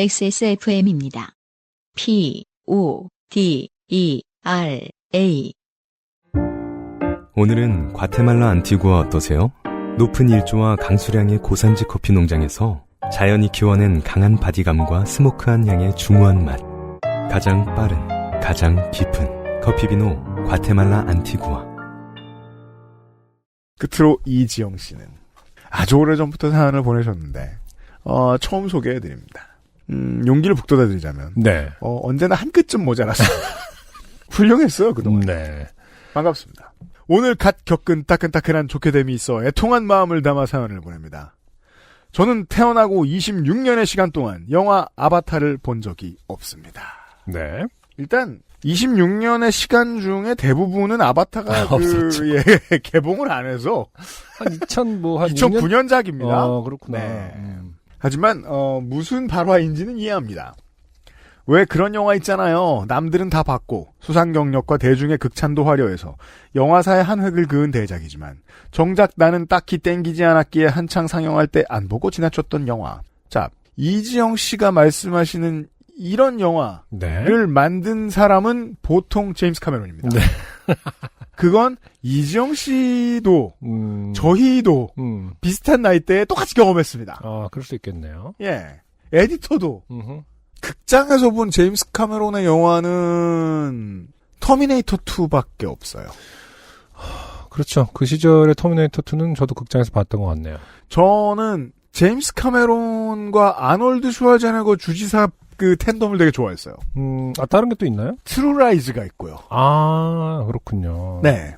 XSFM입니다. PODERA. 오늘은 과테말라 안티구아 어떠세요? 높은 일조와 강수량의 고산지 커피 농장에서 자연이 키워낸 강한 바디감과 스모크한 향의 중후한 맛. 가장 빠른, 가장 깊은 커피비노 과테말라 안티구아. 끝으로 이지영 씨는 아주 오래전부터 사연을 보내셨는데 처음 소개해드립니다. 용기를 북돋아드리자면 네. 언제나 한 끗좀 모자랐어요. 훌륭했어요 그동안. 네. 반갑습니다. 오늘 갓 겪은 따끈따끈한 좋게됨이 있어 애통한 마음을 담아 사연을 보냅니다. 저는 태어나고 26년의 시간 동안 영화 아바타를 본 적이 없습니다. 네. 일단 26년의 시간 중에 대부분은 아바타가 개봉을 안 해서 한 2009년작입니다. 그렇구나. 네. 하지만 무슨 발화인지는 이해합니다. 왜 그런 영화 있잖아요. 남들은 다 봤고 수상 경력과 대중의 극찬도 화려해서 영화사의 한 획을 그은 대작이지만 정작 나는 딱히 땡기지 않았기에 한창 상영할 때 안 보고 지나쳤던 영화. 자, 이지영 씨가 말씀하시는 이런 영화를 만든 사람은 보통 제임스 카메론입니다. 네. 그건 이지영 씨도 저희도 비슷한 나이대에 똑같이 경험했습니다. 아, 그럴 수 있겠네요. 예, 에디터도 극장에서 본 제임스 카메론의 영화는 터미네이터 2밖에 없어요. 그렇죠. 그 시절의 터미네이터 2는 저도 극장에서 봤던 것 같네요. 저는 제임스 카메론과 아놀드 슈왈제네거 주지사 그 텐덤을 되게 좋아했어요. 다른 게 또 있나요? 트루라이즈가 있고요. 아, 그렇군요. 네.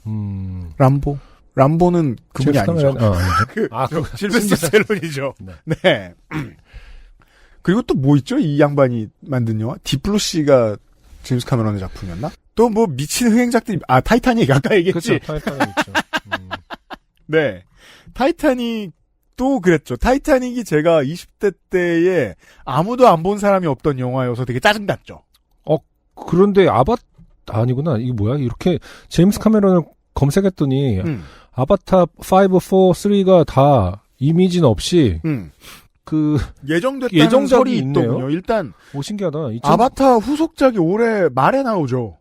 람보는 그분이 아니죠. 실베스터 스텔론이죠. 네. 그리고 또 뭐 있죠? 이 양반이 만든 영화? 딥블루 씨가 제임스 카메론의 작품이었나? 또 뭐 미친 흥행작들이, 타이타닉 아까 얘기했지. 그렇죠. 타이타닉 있죠. 네. 타이타닉도 그랬죠. 타이타닉이 제가 20대 때에 아무도 안 본 사람이 없던 영화여서 되게 짜증났죠. 그런데 아니구나. 이게 뭐야? 이렇게 제임스 카메론을 검색했더니 아바타 5, 4, 3가 다 이미지는 없이 예정됐다는 설이 있더군요. 일단 신기하다. 아바타 후속작이 올해 말에 나오죠.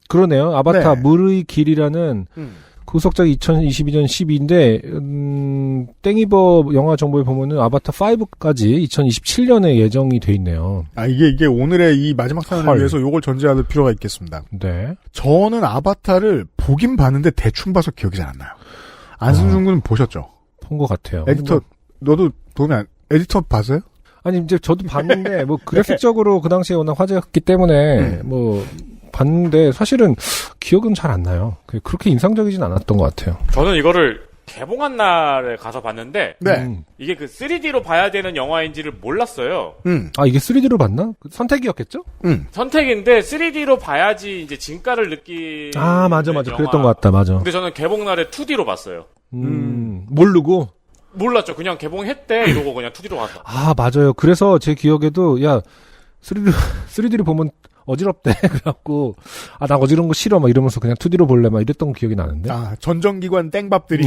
그러네요. 아바타 물의 길이라는 후속작이 2022년 12인데 땡이버 영화 정보에 보면은 아바타 5까지 2027년에 예정이 돼 있네요. 이게 오늘의 이 마지막 사연을 위해서 요걸 전제할 필요가 있겠습니다. 네. 저는 아바타를 보긴 봤는데 대충 봐서 기억이 잘 안 나요. 안승준 군은 보셨죠? 본 것 같아요. 에디터 너도 에디터 봤어요? 아니 이제 저도 봤는데 뭐 그래픽적으로 그 당시에 워낙 화제였기 때문에 봤는데 사실은 기억은 잘 안 나요. 그렇게 인상적이진 않았던 것 같아요. 저는 이거를 개봉한 날에 가서 봤는데 이게 그 3D로 봐야 되는 영화인지를 몰랐어요. 이게 3D로 봤나? 선택이었겠죠? 선택인데 3D로 봐야지 이제 진가를 느끼는 맞아. 그랬던 것 같다. 맞아. 근데 저는 개봉 날에 2D로 봤어요. 모르고? 몰랐죠. 그냥 개봉했대 이러고 그냥 2D로 갔다. 맞아요. 그래서 제 기억에도 3D로 보면 어지럽대. 그래갖고 나 어지러운 거 싫어 막 이러면서 그냥 2D로 볼래 막 이랬던 기억이 나는데. 전정기관 땡밥들이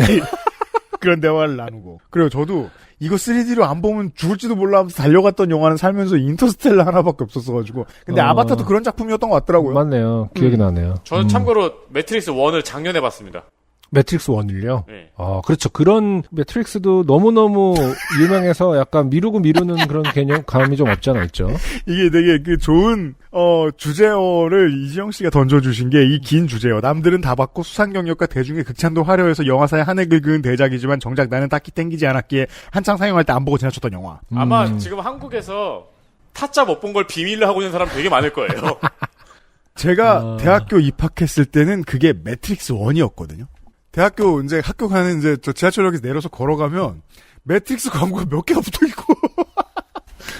그런 대화를 나누고. 그리고 저도 이거 3D로 안 보면 죽을지도 몰라 하면서 달려갔던 영화는 살면서 인터스텔라 하나밖에 없었어가지고. 근데 아바타도 그런 작품이었던 것 같더라고요. 맞네요. 기억이 나네요. 저는 참고로 매트릭스 1을 작년에 봤습니다. 매트릭스 1일요? 네. 그렇죠. 그런 매트릭스도 너무너무 유명해서 약간 미루는 그런 감이 좀 없지 않아 있죠. 이게 되게 좋은, 주제어를 이지영 씨가 던져주신 게 이 긴 주제어. 남들은 다 봤고 수상 경력과 대중의 극찬도 화려해서 영화사의 한 획을 그은 대작이지만 정작 나는 딱히 땡기지 않았기에 한창 상영할 때 안 보고 지나쳤던 영화. 아마 지금 한국에서 타짜 못 본 걸 비밀로 하고 있는 사람 되게 많을 거예요. 제가 대학교 입학했을 때는 그게 매트릭스 1이었거든요. 대학교 이제 학교 가는 이제 저 지하철역에서 내려서 걸어가면 매트릭스 광고가 몇 개가 붙어 있고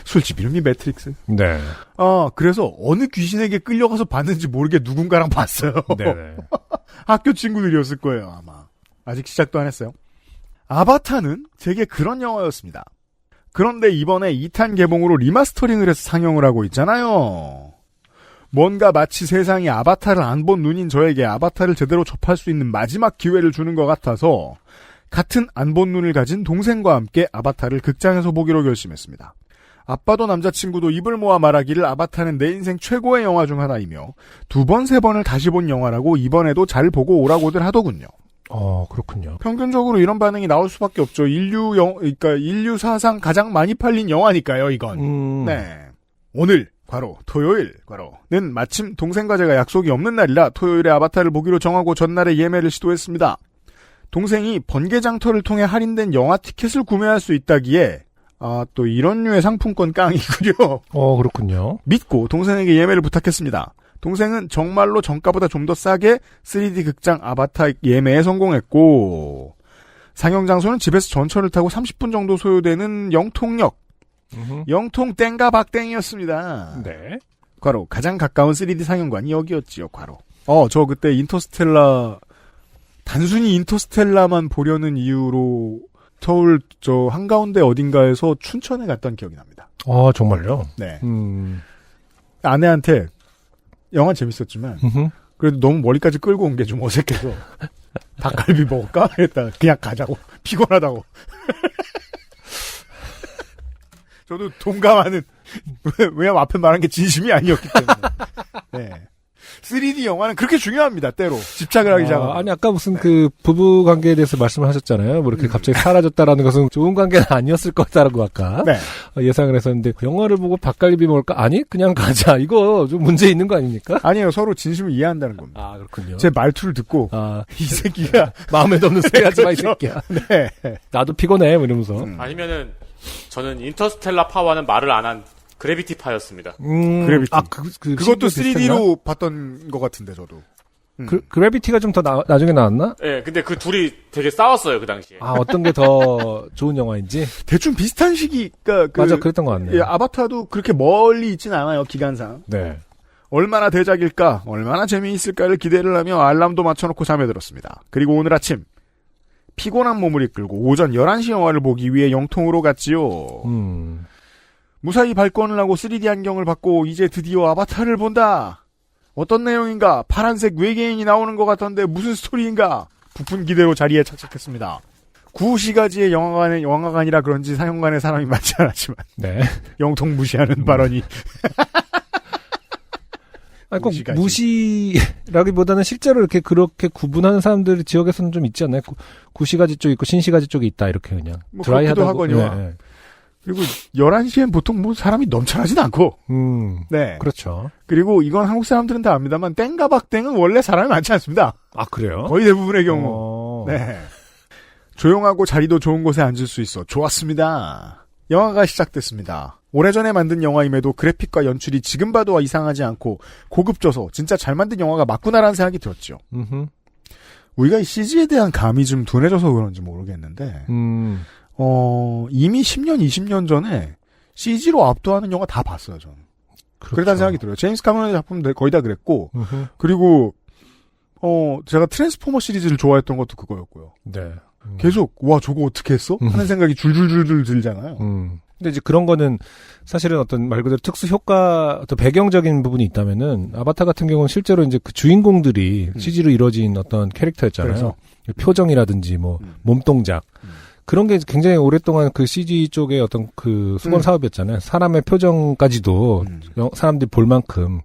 술집 이름이 매트릭스. 네. 그래서 어느 귀신에게 끌려가서 봤는지 모르게 누군가랑 봤어요. 네네. 학교 친구들이었을 거예요 아마. 아직 시작도 안 했어요. 아바타는 되게 그런 영화였습니다. 그런데 이번에 2탄 개봉으로 리마스터링을 해서 상영을 하고 있잖아요. 뭔가 마치 세상이 아바타를 안 본 눈인 저에게 아바타를 제대로 접할 수 있는 마지막 기회를 주는 것 같아서 같은 안 본 눈을 가진 동생과 함께 아바타를 극장에서 보기로 결심했습니다. 아빠도 남자친구도 입을 모아 말하기를 아바타는 내 인생 최고의 영화 중 하나이며 2번, 3번을 다시 본 영화라고 이번에도 잘 보고 오라고들 하더군요. 그렇군요. 평균적으로 이런 반응이 나올 수밖에 없죠. 그러니까 인류 사상 가장 많이 팔린 영화니까요, 이건. 네. 오늘, 토요일는 마침 동생과 제가 약속이 없는 날이라 토요일에 아바타를 보기로 정하고 전날에 예매를 시도했습니다. 동생이 번개장터를 통해 할인된 영화 티켓을 구매할 수 있다기에 또 이런 류의 상품권 깡이군요. 그렇군요. 믿고 동생에게 예매를 부탁했습니다. 동생은 정말로 정가보다 좀 더 싸게 3D 극장 아바타 예매에 성공했고 상영 장소는 집에서 전철을 타고 30분 정도 소요되는 영통역. 영통 땡가 박땡이었습니다. 네. 괄호 가장 가까운 3D 상영관이 여기였지요. 괄호. 저 그때 단순히 인터스텔라만 보려는 이유로 서울 한가운데 어딘가에서 춘천에 갔던 기억이 납니다. 정말요? 네. 아내한테 영화 재밌었지만 그래도 너무 머리까지 끌고 온 게 좀 어색해서 닭갈비 먹을까? 했다. 그냥 가자고. 피곤하다고. 저도 동감하는 왜냐면 앞에 말한 게 진심이 아니었기 때문에. 네. 3D 영화는 그렇게 중요합니다. 때로 집착을 하기 시작하고. 아니 아까 무슨 그 부부 관계에 대해서 말씀을 하셨잖아요. 뭐 이렇게 갑자기 사라졌다라는 것은 좋은 관계는 아니었을 거다라고 아까 예상을 했었는데 영화를 보고 닭갈비 먹을까? 아니 그냥 가자. 이거 좀 문제 있는 거 아닙니까? 아니에요. 서로 진심을 이해한다는 겁니다. 그렇군요. 제 말투를 듣고 이 새끼가 마음에 없는 소리 하지 마 이 새끼야. 네. 나도 피곤해 뭐 이러면서. 아니면은 저는 인터스텔라 파와는 말을 안 한 그래비티 파였습니다. 그래비티. 그것도 3D로 비슷했나? 봤던 것 같은데 저도. 그래비티가 좀 더 나중에 나왔나? 네, 근데 그 둘이 되게 싸웠어요 그 당시에. 어떤 게 더 좋은 영화인지? 대충 비슷한 시기가 맞아, 그랬던 것 같네요. 아바타도 그렇게 멀리 있진 않아요 기간상. 네. 얼마나 대작일까, 얼마나 재미있을까를 기대를 하며 알람도 맞춰놓고 잠에 들었습니다. 그리고 오늘 아침 피곤한 몸을 이끌고 오전 11시 영화를 보기 위해 영통으로 갔지요. 무사히 발권을 하고 3D 안경을 받고 이제 드디어 아바타를 본다. 어떤 내용인가? 파란색 외계인이 나오는 것 같던데 무슨 스토리인가? 부푼 기대로 자리에 착착했습니다. 9시가지의 영화관이라 그런지 상영관에 사람이 많지 않았지만 영통 무시하는 발언이 꼭 무시라기보다는 실제로 그렇게 구분하는 사람들 지역에서는 좀 있지 않나요? 구시가지 쪽 있고 신시가지 쪽이 있다 이렇게 그냥 드라이하다고 하거든요. 그리고 11시엔 보통 사람이 넘쳐나진 않고. 네. 그렇죠. 그리고 이건 한국 사람들은 다 압니다만 땡가박땡은 원래 사람이 많지 않습니다. 그래요? 거의 대부분의 경우. 네. 조용하고 자리도 좋은 곳에 앉을 수 있어 좋았습니다. 영화가 시작됐습니다. 오래전에 만든 영화임에도 그래픽과 연출이 지금 봐도 이상하지 않고 고급져서 진짜 잘 만든 영화가 맞구나라는 생각이 들었죠. 우리가 이 CG에 대한 감이 좀 둔해져서 그런지 모르겠는데 이미 10년, 20년 전에 CG로 압도하는 영화 다 봤어요, 저는. 그렇죠. 그렇다는 생각이 들어요. 제임스 카메론의 작품들 거의 다 그랬고, 그리고, 제가 트랜스포머 시리즈를 좋아했던 것도 그거였고요. 네. 계속, 와, 저거 어떻게 했어? 하는 생각이 줄줄줄줄 들잖아요. 근데 이제 그런 거는 사실은 어떤 말 그대로 특수 효과, 어떤 배경적인 부분이 있다면은, 아바타 같은 경우는 실제로 이제 그 주인공들이 CG로 이루어진 어떤 캐릭터였잖아요. 그래서? 표정이라든지 몸동작. 그런 게 굉장히 오랫동안 그 CG 쪽의 어떤 그 수건 사업이었잖아요. 사람의 표정까지도 사람들이 볼 만큼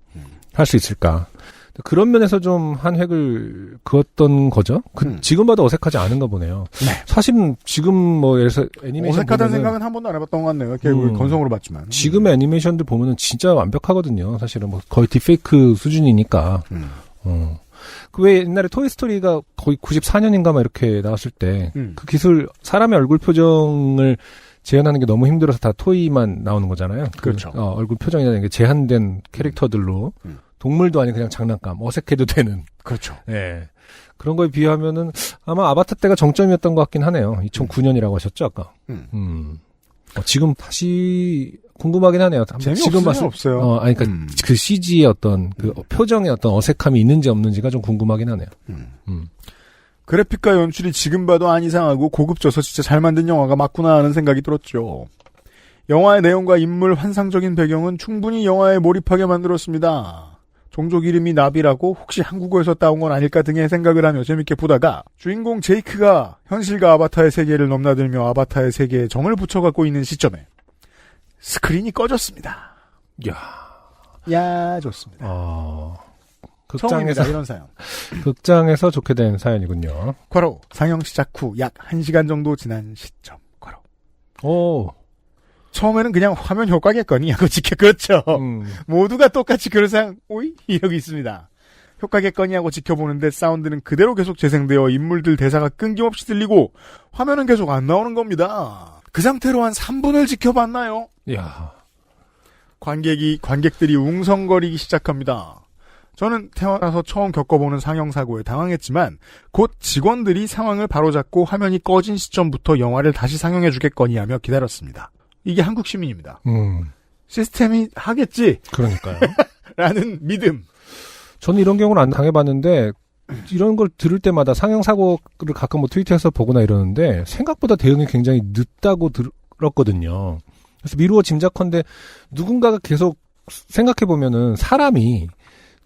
할 수 있을까. 그런 면에서 좀 한 획을 그었던 거죠. 지금 봐도 어색하지 않은가 보네요. 네. 사실은 지금 예를 들어서 애니메이션 어색하다는 생각은 한 번도 안 해봤던 것 같네요. 결국 건성으로 봤지만. 지금의 애니메이션들 보면은 진짜 완벽하거든요. 사실은 거의 딥페이크 수준이니까. 왜 옛날에 토이스토리가 거의 94년인가 막 이렇게 나왔을 때 그 기술 사람의 얼굴 표정을 재현하는 게 너무 힘들어서 다 토이만 나오는 거잖아요. 그렇죠. 얼굴 표정이라는 게 제한된 캐릭터들로 동물도 아닌 그냥 장난감 어색해도 되는. 그렇죠. 네. 그런 거에 비하면은 아마 아바타 때가 정점이었던 것 같긴 하네요. 2009년이라고 하셨죠 아까. 지금 다시 궁금하긴 하네요. 지금 없어요. 그러니까 그 CG의 어떤 그 표정의 어떤 어색함이 있는지 없는지가 좀 궁금하긴 하네요. 그래픽과 연출이 지금 봐도 안 이상하고 고급져서 진짜 잘 만든 영화가 맞구나 하는 생각이 들었죠. 영화의 내용과 인물 환상적인 배경은 충분히 영화에 몰입하게 만들었습니다. 종족 이름이 나비라고 혹시 한국어에서 따온 건 아닐까 등의 생각을 하며 재밌게 보다가 주인공 제이크가 현실과 아바타의 세계를 넘나들며 아바타의 세계에 정을 붙여갖고 있는 시점에 스크린이 꺼졌습니다. 야, 좋습니다. 극장에서 처음입니다, 이런 사연. 극장에서 좋게 된 사연이군요. 괄호 상영 시작 후 약 1시간 정도 지난 시점. 괄호. 처음에는 그냥 화면 효과겠거니 하고 그렇죠. 모두가 똑같이 그런 상황 오이 이러고 있습니다. 효과겠거니 하고 지켜보는데 사운드는 그대로 계속 재생되어 인물들 대사가 끊김없이 들리고 화면은 계속 안 나오는 겁니다. 그 상태로 한 3분을 지켜봤나요? 야. 관객들이 웅성거리기 시작합니다. 저는 태어나서 처음 겪어보는 상영사고에 당황했지만 곧 직원들이 상황을 바로잡고 화면이 꺼진 시점부터 영화를 다시 상영해주겠거니 하며 기다렸습니다. 이게 한국 시민입니다. 시스템이 하겠지. 그러니까요. 라는 믿음. 저는 이런 경우는 안 당해봤는데 이런 걸 들을 때마다 상영사고를 가끔 뭐 트위터에서 보거나 이러는데 생각보다 대응이 굉장히 늦다고 들었거든요. 그래서 미루어 짐작컨대 누군가가 계속 생각해보면은 사람이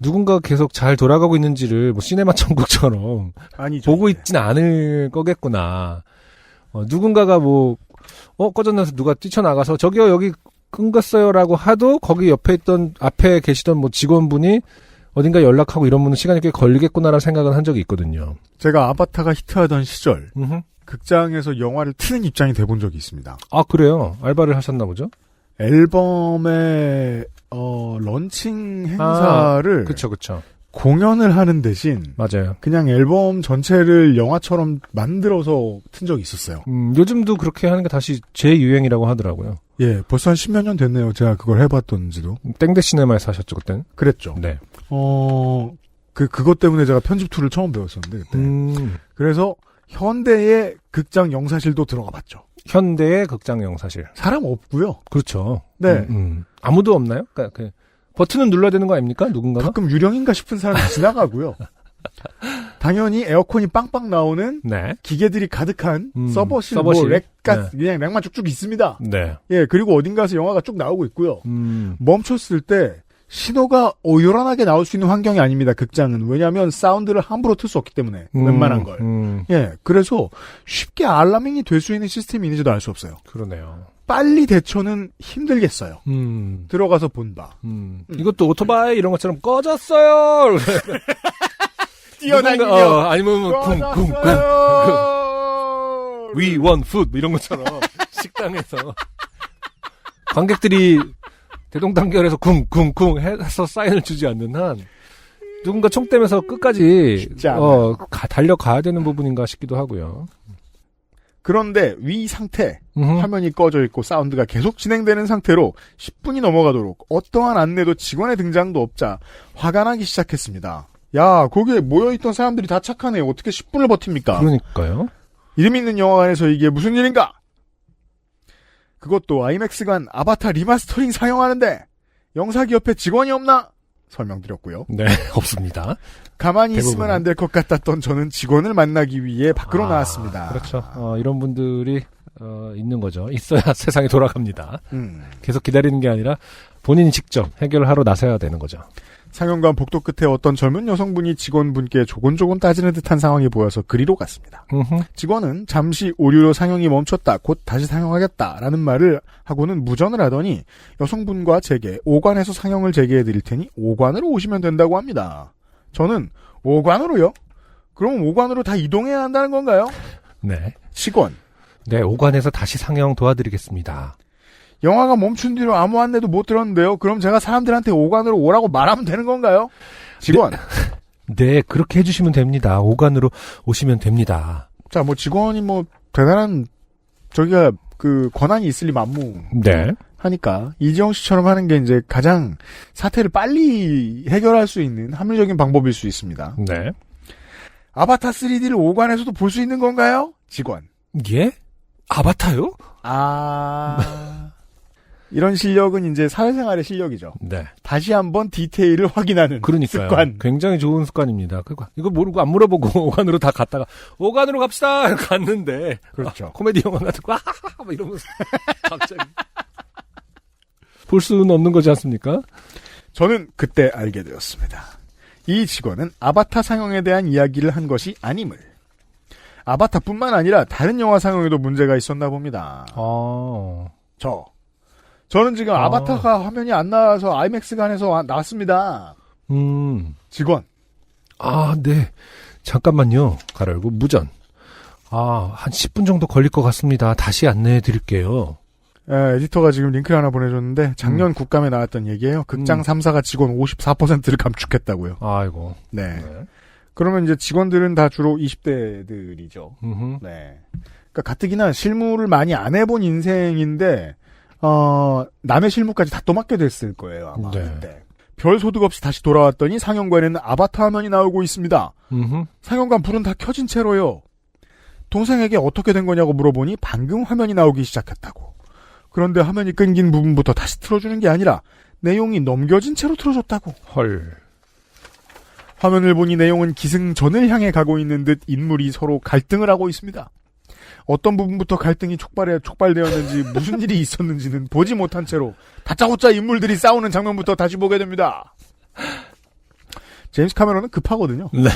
누군가가 계속 잘 돌아가고 있는지를 뭐 시네마 천국처럼 아니죠, 보고 이제. 있진 않을 거겠구나. 누군가가 꺼졌나서 누가 뛰쳐나가서 저기요 여기 끊겼어요라고 하도 거기 앞에 계시던 뭐 직원분이 어딘가 연락하고 이러면 시간이 꽤 걸리겠구나라는 생각은 한 적이 있거든요. 제가 아바타가 히트하던 시절 극장에서 영화를 트는 입장이 돼본 적이 있습니다. 아 그래요? 알바를 하셨나 보죠? 앨범의 런칭 행사를 그쵸. 공연을 하는 대신 맞아요. 그냥 앨범 전체를 영화처럼 만들어서 튼 적이 있었어요. 요즘도 그렇게 하는 게 다시 재유행이라고 하더라고요. 예, 벌써 한 10몇 년 됐네요. 제가 그걸 해봤던지도. 땡대 시네마에서 하셨죠, 그때는? 그랬죠. 네. 그것 때문에 제가 편집 툴을 처음 배웠었는데, 그때. 그래서 현대의 극장 영사실도 들어가 봤죠. 현대의 극장 영사실. 사람 없고요. 그렇죠. 네. 아무도 없나요? 그러니까 버튼은 눌러야 되는 거 아닙니까? 누군가가? 가끔 유령인가 싶은 사람이 지나가고요. 당연히 에어컨이 빵빵 나오는 네. 기계들이 가득한 서버실, 서버실. 그냥 렉만 쭉쭉 있습니다. 네. 예, 그리고 어딘가에서 영화가 쭉 나오고 있고요. 멈췄을 때 신호가 요란하게 나올 수 있는 환경이 아닙니다. 극장은. 왜냐하면 사운드를 함부로 틀 수 없기 때문에 웬만한 걸. 예, 그래서 쉽게 알라밍이 될 수 있는 시스템이 있는지도 알 수 없어요. 그러네요. 빨리 대처는 힘들겠어요. 들어가서 본다. 이것도 오토바이 이런 것처럼 꺼졌어요. 뛰어다니며 아니면 쿵쿵쿵 We want food 이런 것처럼 식당에서 관객들이 대동단결해서 쿵쿵쿵 해서 사인을 주지 않는 한 누군가 총 떼면서 끝까지 달려가야 되는 부분인가 싶기도 하고요. 그런데 위 상태, 화면이 꺼져 있고 사운드가 계속 진행되는 상태로 10분이 넘어가도록 어떠한 안내도 직원의 등장도 없자 화가 나기 시작했습니다. 야, 거기에 모여있던 사람들이 다 착하네. 어떻게 10분을 버팁니까? 그러니까요. 이름 있는 영화관에서 이게 무슨 일인가? 그것도 아이맥스관 아바타 리마스터링 상영하는데 영사기 옆에 직원이 없나? 설명드렸고요. 네, 없습니다. 가만히 대부분은. 있으면 안 될 것 같았던 저는 직원을 만나기 위해 밖으로 나왔습니다. 그렇죠. 이런 분들이 있는 거죠. 있어야 세상이 돌아갑니다. 계속 기다리는 게 아니라 본인이 직접 해결하러 나서야 되는 거죠. 상영관 복도 끝에 어떤 젊은 여성분이 직원분께 조곤조곤 따지는 듯한 상황이 보여서 그리로 갔습니다. 직원은 잠시 오류로 상영이 멈췄다. 곧 다시 상영하겠다라는 말을 하고는 무전을 하더니 여성분과 제게 5관에서 상영을 재개해드릴 테니 5관으로 오시면 된다고 합니다. 저는 5관으로요? 그럼 5관으로 다 이동해야 한다는 건가요? 네. 직원. 네, 5관에서 다시 상영 도와드리겠습니다. 영화가 멈춘 뒤로 아무 안내도 못 들었는데요. 그럼 제가 사람들한테 5관으로 오라고 말하면 되는 건가요? 직원. 네, 그렇게 해주시면 됩니다. 5관으로 오시면 됩니다. 자, 직원이 대단한, 권한이 있을 리 만무. 네. 하니까, 이지영 씨처럼 하는 게 이제 가장 사태를 빨리 해결할 수 있는 합리적인 방법일 수 있습니다. 네. 아바타 3D를 5관에서도 볼 수 있는 건가요? 직원. 예? 아바타요? 이런 실력은 이제 사회생활의 실력이죠. 네. 다시 한번 디테일을 확인하는 그러니까요. 습관. 굉장히 좋은 습관입니다. 이거 모르고 안 물어보고 5관으로 다 갔다가 5관으로 갑시다 갔는데 그렇죠. 코미디 영화 같은 거 막 이러면서 갑자기 볼 수는 없는 거지 않습니까? 저는 그때 알게 되었습니다. 이 직원은 아바타 상영에 대한 이야기를 한 것이 아님을. 아바타뿐만 아니라 다른 영화 상영에도 문제가 있었나 봅니다. 저는 지금 아바타가 화면이 안 나와서 아이맥스관에서 나왔습니다. 직원. 네. 잠깐만요. 가로열고 무전. 한 10분 정도 걸릴 것 같습니다. 다시 안내해 드릴게요. 에디터가 지금 링크를 하나 보내줬는데 작년 국감에 나왔던 얘기예요. 극장 3사가 직원 54%를 감축했다고요. 아이고. 네. 그러면 이제 직원들은 다 주로 20대들이죠. 네. 그러니까 가뜩이나 실무를 많이 안 해본 인생인데 남의 실무까지 다 떠맡게 됐을 거예요. 아마 그때. 별 소득 없이 다시 돌아왔더니 상영관에는 아바타 화면이 나오고 있습니다. 상영관 불은 다 켜진 채로요. 동생에게 어떻게 된 거냐고 물어보니 방금 화면이 나오기 시작했다고. 그런데 화면이 끊긴 부분부터 다시 틀어주는 게 아니라 내용이 넘겨진 채로 틀어줬다고. 헐. 화면을 보니 내용은 기승전을 향해 가고 있는 듯 인물이 서로 갈등을 하고 있습니다. 어떤 부분부터 갈등이 촉발되었는지 무슨 일이 있었는지는 보지 못한 채로 다짜고짜 인물들이 싸우는 장면부터 다시 보게 됩니다. 제임스 카메론은 급하거든요. 네.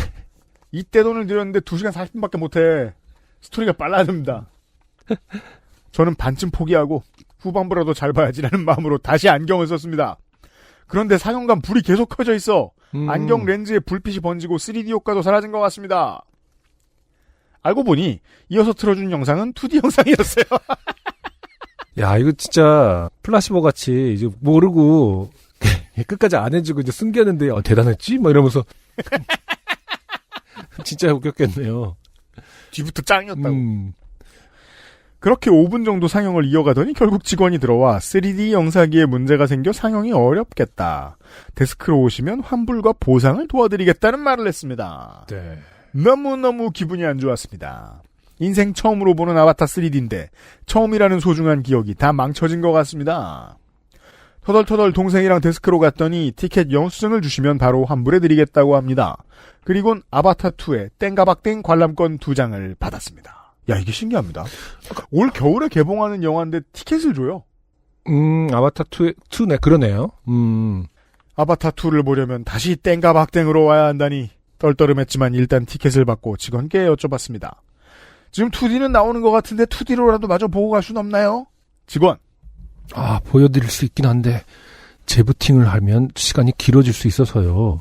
이때 돈을 들였는데 2시간 40분밖에 못해. 스토리가 빨라야 됩니다. 저는 반쯤 포기하고 후반부라도 잘 봐야지라는 마음으로 다시 안경을 썼습니다. 그런데 상영관 불이 계속 켜져 있어. 안경 렌즈에 불빛이 번지고 3D 효과도 사라진 것 같습니다. 알고 보니 이어서 틀어준 영상은 2D 영상이었어요. 야, 이거 진짜 플라시보 같이 이제 모르고 끝까지 안 해주고 이제 숨겼는데 대단했지? 뭐 이러면서 진짜 웃겼겠네요. 뒤부터 짱이었다고. 그렇게 5분 정도 상영을 이어가더니 결국 직원이 들어와 3D 영상기에 문제가 생겨 상영이 어렵겠다. 데스크로 오시면 환불과 보상을 도와드리겠다는 말을 했습니다. 네. 너무너무 기분이 안 좋았습니다. 인생 처음으로 보는 아바타 3D인데 처음이라는 소중한 기억이 다 망쳐진 것 같습니다. 터덜터덜 동생이랑 데스크로 갔더니 티켓 영수증을 주시면 바로 환불해드리겠다고 합니다. 그리곤 아바타2의 땡가박땡 관람권 2장을 받았습니다. 야, 이게 신기합니다. 올 겨울에 개봉하는 영화인데 티켓을 줘요. 아바타2네, 그러네요. 아바타2를 보려면 다시 땡가박땡으로 와야 한다니 떨떠름했지만 일단 티켓을 받고 직원께 여쭤봤습니다. 지금 2D는 나오는 것 같은데 2D로라도 마저 보고 갈 수는 없나요? 직원. 보여드릴 수 있긴 한데 재부팅을 하면 시간이 길어질 수 있어서요.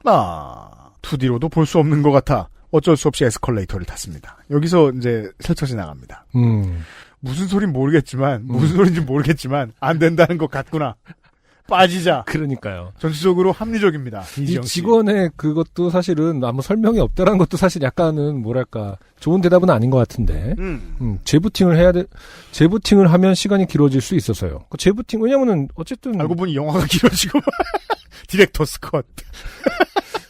2D로도 볼 수 없는 것 같아 어쩔 수 없이 에스컬레이터를 탔습니다. 여기서 이제 설쳐지 나갑니다. 무슨 소린지 모르겠지만 안 된다는 것 같구나. 빠지자. 그러니까요. 전체적으로 합리적입니다. 이 직원의 그것도 사실은 아무 설명이 없다라는 것도 사실 약간은 뭐랄까 좋은 대답은 아닌 것 같은데. 재부팅을 하면 시간이 길어질 수 있어서요. 재부팅 왜냐면은 어쨌든 알고 보니 영화가 길어지고 디렉터스 컷.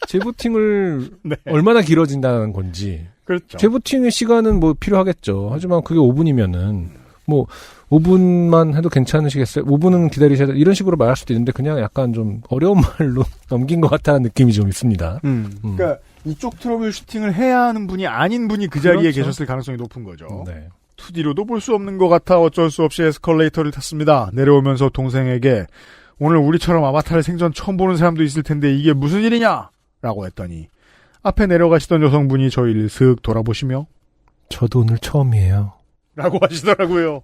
재부팅을 네. 얼마나 길어진다는 건지. 그렇죠. 재부팅의 시간은 뭐 필요하겠죠. 하지만 그게 5분이면은 뭐 5분만 해도 괜찮으시겠어요? 5분은 기다리셔야 돼. 이런 식으로 말할 수도 있는데 그냥 약간 좀 어려운 말로 넘긴 것 같다는 느낌이 좀 있습니다. 그러니까 이쪽 트러블 슈팅을 해야 하는 분이 아닌 분이 그 자리에 그렇죠. 계셨을 가능성이 높은 거죠. 네. 2D로도 볼 수 없는 것 같아 어쩔 수 없이 에스컬레이터를 tas습니다. 내려오면서 동생에게 오늘 우리처럼 아바타를 생전 처음 보는 사람도 있을 텐데 이게 무슨 일이냐? 라고 했더니 앞에 내려가시던 여성분이 저희를 슥 돌아보시며 저도 오늘 처음이에요. 라고 하시더라고요.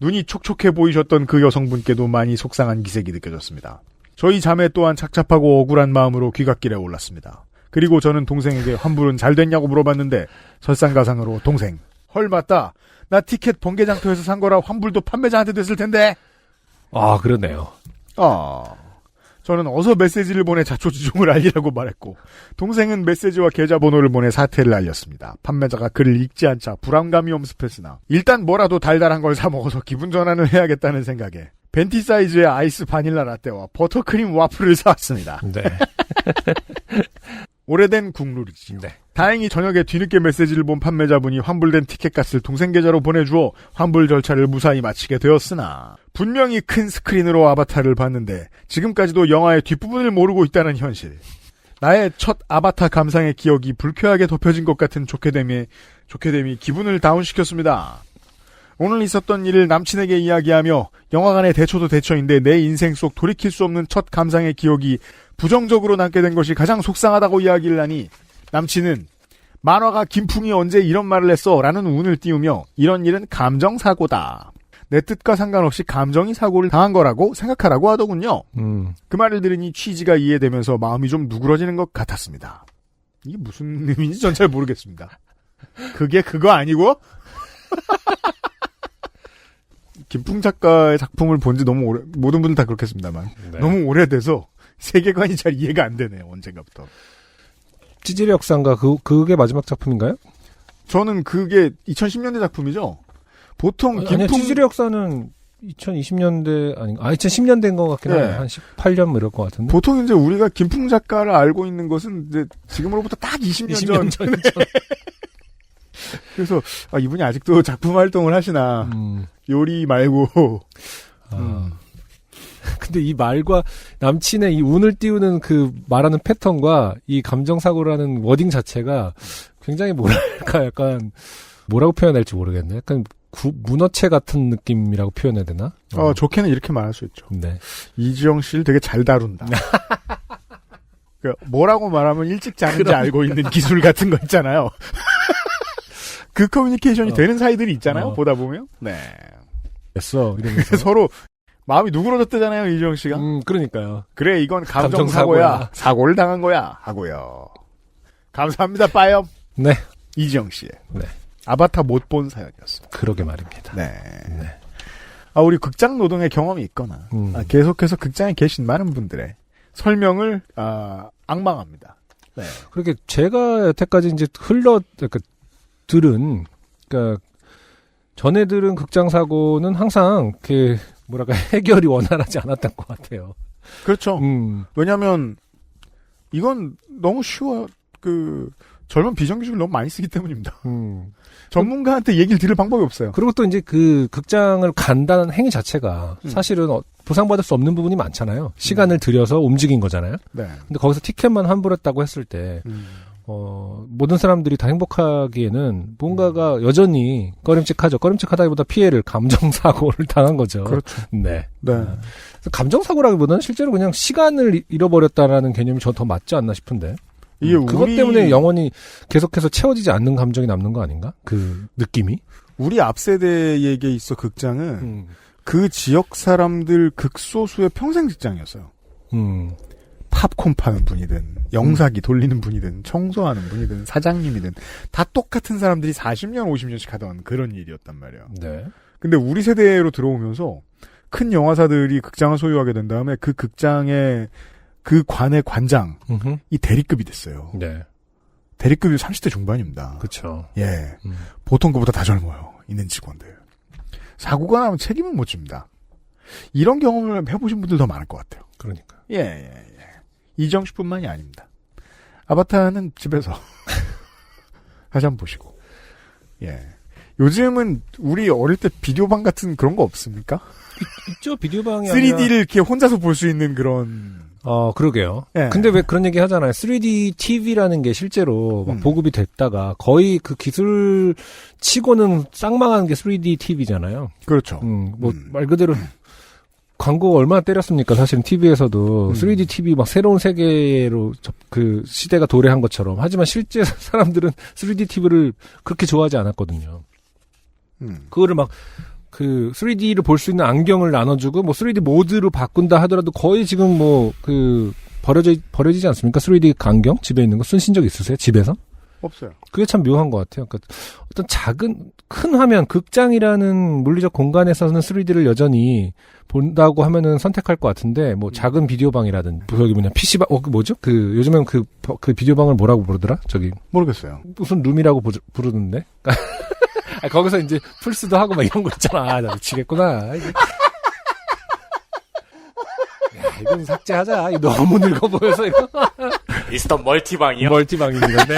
눈이 촉촉해 보이셨던 그 여성분께도 많이 속상한 기색이 느껴졌습니다. 저희 자매 또한 착잡하고 억울한 마음으로 귀갓길에 올랐습니다. 그리고 저는 동생에게 환불은 잘 됐냐고 물어봤는데 설상가상으로 동생 헐 맞다. 나 티켓 번개장터에서 산 거라 환불도 판매자한테 됐을 텐데. 그러네요. 저는 어서 메시지를 보내 자초지종을 알리라고 말했고 동생은 메시지와 계좌번호를 보내 사태를 알렸습니다. 판매자가 글을 읽지 않자 불안감이 엄습했으나 일단 뭐라도 달달한 걸 사 먹어서 기분 전환을 해야겠다는 생각에 벤티 사이즈의 아이스 바닐라 라떼와 버터크림 와플을 사왔습니다. 네. 오래된 국룰이지. 네. 다행히 저녁에 뒤늦게 메시지를 본 판매자분이 환불된 티켓값을 동생 계좌로 보내주어 환불 절차를 무사히 마치게 되었으나 분명히 큰 스크린으로 아바타를 봤는데 지금까지도 영화의 뒷부분을 모르고 있다는 현실. 나의 첫 아바타 감상의 기억이 불쾌하게 덮여진 것 같은 좋게됨이 기분을 다운시켰습니다. 오늘 있었던 일을 남친에게 이야기하며 영화관의 대초도 대초인데 내 인생 속 돌이킬 수 없는 첫 감상의 기억이 부정적으로 남게 된 것이 가장 속상하다고 이야기를 하니 남친은 만화가 김풍이 언제 이런 말을 했어? 라는 운을 띄우며 이런 일은 감정사고다. 내 뜻과 상관없이 감정이 사고를 당한 거라고 생각하라고 하더군요. 그 말을 들으니 취지가 이해되면서 마음이 좀 누그러지는 것 같았습니다. 이게 무슨 의미인지 전 잘 모르겠습니다. 그게 그거 아니고? 김풍 작가의 작품을 본 지 너무 오래, 모든 분들 다 그렇겠습니다만. 네. 너무 오래돼서 세계관이 잘 이해가 안 되네요, 언젠가부터. 찌질의 역사인가, 그게 마지막 작품인가요? 저는 그게 2010년대 작품이죠? 보통 아니요, 찌질의 역사는 2020년대, 2010년대인 것 같긴 해요. 한 18년 뭐 이럴 것 같은데. 보통 이제 우리가 김풍 작가를 알고 있는 것은 이제 지금으로부터 딱 20년 전. 그래서, 이분이 아직도 작품 활동을 하시나. 요리 말고. 근데 이 말과 남친의 이 운을 띄우는 그 말하는 패턴과 이 감정사고라는 워딩 자체가 굉장히 뭐랄까 약간 뭐라고 표현해야 될지 모르겠네. 약간 문어체 같은 느낌이라고 표현해야 되나? 좋게는 이렇게 말할 수 있죠. 네. 이지영 씨를 되게 잘 다룬다. 뭐라고 말하면 일찍 자는지 알고 있는 기술 같은 거 있잖아요. 그 커뮤니케이션이 되는 사이들이 있잖아요. 보다 보면. 네. 됐어. 이러면서. 서로 마음이 누그러졌대잖아요, 이지영 씨가. 그러니까요. 그래, 이건 감정사고야. 사고를 당한 거야. 하고요. 감사합니다, 빠염. 네. 이지영 씨의. 네. 아바타 못 본 사연이었습니다. 그러게 말입니다. 네. 우리 극장 노동의 경험이 있거나, 계속해서 극장에 계신 많은 분들의 설명을, 앙망합니다. 네. 그렇게 제가 여태까지 이제 들은, 전에 들은 극장 사고는 항상, 해결이 원활하지 않았던 것 같아요. 그렇죠. 왜냐면, 이건 너무 쉬워요. 젊은 비정규직을 너무 많이 쓰기 때문입니다. 전문가한테 얘기를 들을 방법이 없어요. 그리고 또 이제 그 극장을 간다는 행위 자체가 사실은 보상받을 수 없는 부분이 많잖아요. 시간을 들여서 움직인 거잖아요. 네. 근데 거기서 티켓만 환불했다고 했을 때, 모든 사람들이 다 행복하기에는 뭔가가 여전히 꺼림칙하죠. 꺼림칙하다기보다 피해를, 감정사고를 당한 거죠. 그렇죠. 네. 네. 감정사고라기보다는 실제로 그냥 시간을 잃어버렸다라는 개념이 저 더 맞지 않나 싶은데. 이게 그것 때문에 영원히 계속해서 채워지지 않는 감정이 남는 거 아닌가? 그 느낌이? 우리 앞세대에게 있어 극장은 그 지역 사람들 극소수의 평생 직장이었어요. 팝콘 파는 분이든 영사기 돌리는 분이든 청소하는 분이든 사장님이든 다 똑같은 사람들이 40년 50년씩 하던 그런 일이었단 말이에요. 네. 근데 우리 세대로 들어오면서 큰 영화사들이 극장을 소유하게 된 다음에 그 극장의 그 관의 관장이 대리급이 됐어요. 네. 대리급이 30대 중반입니다. 그렇죠. 예. 보통 그보다 다 젊어요. 있는 직원들. 사고가 나면 책임은 못 집니다. 이런 경험을 해보신 분들 더 많을 것 같아요. 그러니까. 예. 이정 씨뿐만이 아닙니다. 아바타는 집에서 다시 한번 보시고. 예. 요즘은 우리 어릴 때 비디오방 같은 그런 거 없습니까? 있죠. 비디오방이 3D를 아니라... 이렇게 혼자서 볼 수 있는 그런. 그러게요. 예. 근데 왜 그런 얘기 하잖아요. 3D TV라는 게 실제로 막 보급이 됐다가 거의 그 기술 치고는 쌍망한 게 3D TV잖아요. 그렇죠. 말 그대로 광고 얼마나 때렸습니까? 사실은 TV에서도 3D TV 막 새로운 세계로 그 시대가 도래한 것처럼. 하지만 실제 사람들은 3D TV를 그렇게 좋아하지 않았거든요. 그거를 막 그 3D를 볼 수 있는 안경을 나눠주고 뭐 3D 모드로 바꾼다 하더라도 거의 지금 버려지지 않습니까? 3D 안경 집에 있는 거 쓰신 적 있으세요? 집에서? 없어요. 그게 참 묘한 것 같아요. 그러니까 어떤 큰 화면, 극장이라는 물리적 공간에서는 3D를 여전히 본다고 하면은 선택할 것 같은데, 작은 비디오방이라든지, PC방, 뭐죠? 요즘엔 그 비디오방을 뭐라고 부르더라? 모르겠어요. 무슨 룸이라고 부르는데? 거기서 이제 플스도 하고 막 이런 거 있잖아. 나 미치겠구나. 이건 삭제하자. 이거 너무 늙어 보여서 이거. 미스터 멀티방이요? 멀티방입니다. 네.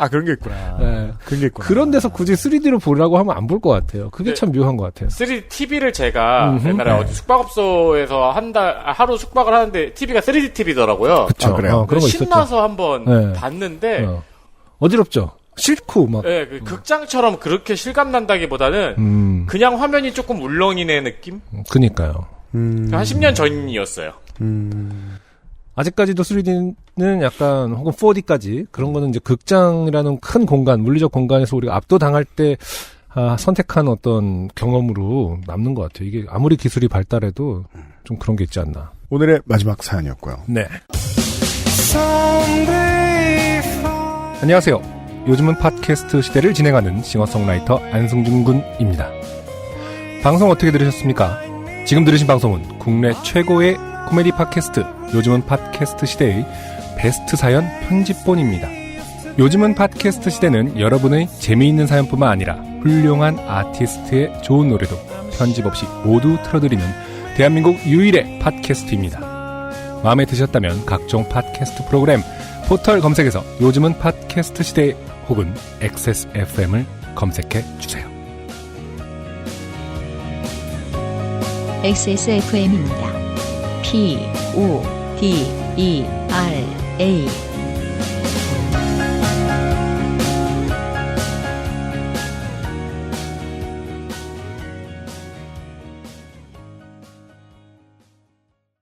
그런 게 있구나. 네. 그런 게 있구나. 그런 데서 굳이 3D로 보려고 하면 안 볼 것 같아요. 그게 참 묘한 것 같아요. 3D TV를 제가 옛날에 어디 숙박업소에서 하루 숙박을 하는데 TV가 3D TV더라고요. 그쵸. 그래요? 그런 거 신나서 한번 봤는데. 어지럽죠? 싫고, 막. 네, 극장처럼 그렇게 실감난다기보다는 그냥 화면이 조금 울렁이네 느낌? 그니까요. 한 10년 전이었어요. 아직까지도 3D는 약간, 혹은 4D까지, 그런 거는 이제 극장이라는 큰 공간, 물리적 공간에서 우리가 압도당할 때, 선택한 어떤 경험으로 남는 것 같아요. 이게 아무리 기술이 발달해도 좀 그런 게 있지 않나. 오늘의 마지막 사연이었고요. 네. 안녕하세요. 요즘은 팟캐스트 시대를 진행하는 싱어송라이터 안승준 군입니다. 방송 어떻게 들으셨습니까? 지금 들으신 방송은 국내 최고의 코미디 팟캐스트 요즘은 팟캐스트 시대의 베스트 사연 편집본입니다. 요즘은 팟캐스트 시대는 여러분의 재미있는 사연뿐만 아니라 훌륭한 아티스트의 좋은 노래도 편집 없이 모두 틀어드리는 대한민국 유일의 팟캐스트입니다. 마음에 드셨다면 각종 팟캐스트 프로그램 포털 검색에서 요즘은 팟캐스트 시대 혹은 XSFM을 검색해 주세요. XSFM입니다. PODERA